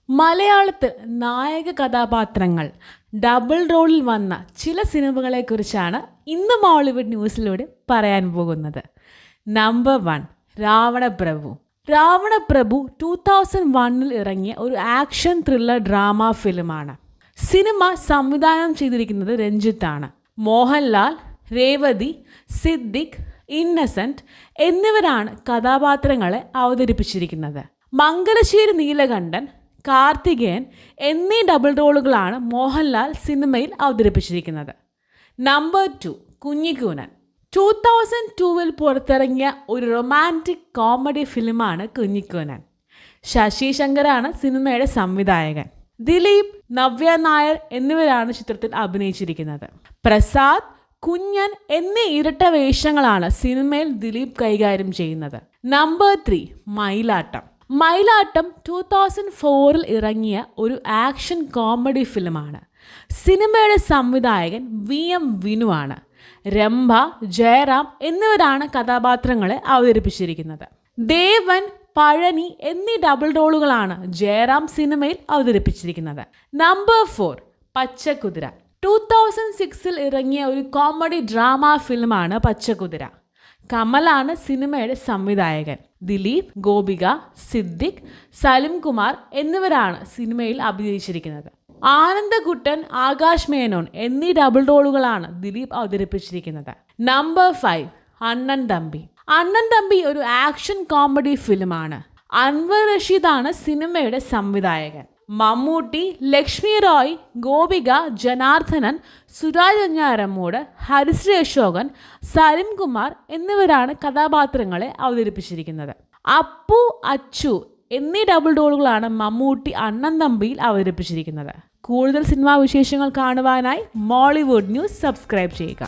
മലയാളത്തിൽ നായക കഥാപാത്രങ്ങൾ ഡബിൾ റോളിൽ വന്ന ചില സിനിമകളെക്കുറിച്ചാണ് ഇന്ന് മോളിവുഡ് ന്യൂസിലൂടെ പറയാൻ പോകുന്നത്. നമ്പർ 1, രാവണപ്രഭു. രാവണപ്രഭു 2001 ഇറങ്ങിയ ഒരു ആക്ഷൻ ത്രില്ലർ ഡ്രാമ ഫിലിമാണ്. സിനിമ സംവിധാനം ചെയ്തിരിക്കുന്നത് രഞ്ജിത്താണ്. മോഹൻലാൽ, രേവതി, സിദ്ദിഖ്, ഇന്നസെന്റ് എന്നിവരാണ് കഥാപാത്രങ്ങളെ അവതരിപ്പിച്ചിരിക്കുന്നത്. മംഗലശ്ശേരി നീലകണ്ഠൻ, കാർത്തികേയൻ എന്നീ ഡബിൾ റോളുകളാണ് മോഹൻലാൽ സിനിമയിൽ അവതരിപ്പിച്ചിരിക്കുന്നത്. നമ്പർ 2, കുഞ്ഞിക്കൂനൻ. 2002 പുറത്തിറങ്ങിയ ഒരു റൊമാൻറ്റിക് കോമഡി ഫിലിമാണ് കുഞ്ഞിക്കൂനൻ. ശശി ശങ്കറാണ് സിനിമയുടെ സംവിധായകൻ. ദിലീപ്, നവ്യ നായർ എന്നിവരാണ് ചിത്രത്തിൽ അഭിനയിച്ചിരിക്കുന്നത്. പ്രസാദ്, കുഞ്ഞൻ എന്നീ ഇരട്ട വേഷങ്ങളാണ് സിനിമയിൽ ദിലീപ് കൈകാര്യം ചെയ്യുന്നത്. നമ്പർ 3, മയിലാട്ടം. മയിലാട്ടം 2004 ഇറങ്ങിയ ഒരു ആക്ഷൻ കോമഡി ഫിലിമാണ്. സിനിമയുടെ സംവിധായകൻ VM വിനു ആണ്. രംഭ, ജയറാം എന്നിവരാണ് കഥാപാത്രങ്ങളെ അവതരിപ്പിച്ചിരിക്കുന്നത്. ദേവൻ, പഴനി എന്നീ ഡബിൾ റോളുകളാണ് ജയറാം സിനിമയിൽ അവതരിപ്പിച്ചിരിക്കുന്നത്. നമ്പർ 4, പച്ചക്കുതിര. 2006 ഇറങ്ങിയ ഒരു കോമഡി ഡ്രാമ ഫിലിമാണ് പച്ചക്കുതിര. കമലാണ് സിനിമയുടെ സംവിധായകൻ. ദിലീപ്, ഗോപിക, സിദ്ദിഖ്, സലിം കുമാർ എന്നിവരാണ് സിനിമയിൽ അഭിനയിച്ചിരിക്കുന്നത്. ആനന്ദകുട്ടൻ, ആകാശ് മേനോൻ എന്നീ ഡബിൾ റോളുകളാണ് ദിലീപ് അവതരിപ്പിച്ചിരിക്കുന്നത്. നമ്പർ 5, അണ്ണൻ തമ്പി. അണ്ണൻ തമ്പി ഒരു ആക്ഷൻ കോമഡി ഫിലിമാണ്. അൻവർ റഷീദാണ് സിനിമയുടെ സംവിധായകൻ. മമ്മൂട്ടി, ലക്ഷ്മി റോയ്, ഗോപിക, ജനാർദ്ദനൻ, സുരാജ് വെഞ്ഞാറമൂട്, ഹരിശ്രീ അശോകൻ, സലിം കുമാർ എന്നിവരാണ് കഥാപാത്രങ്ങളെ അവതരിപ്പിച്ചിരിക്കുന്നത്. അപ്പു, അച്ചു എന്നീ ഡബിൾ റോളുകളാണ് മമ്മൂട്ടി അണ്ണൻ തമ്പിയിൽ അവതരിപ്പിച്ചിരിക്കുന്നത്. കൂടുതൽ സിനിമാ വിശേഷങ്ങൾ കാണുവാനായി മോളിവുഡ് ന്യൂസ് സബ്സ്ക്രൈബ് ചെയ്യുക.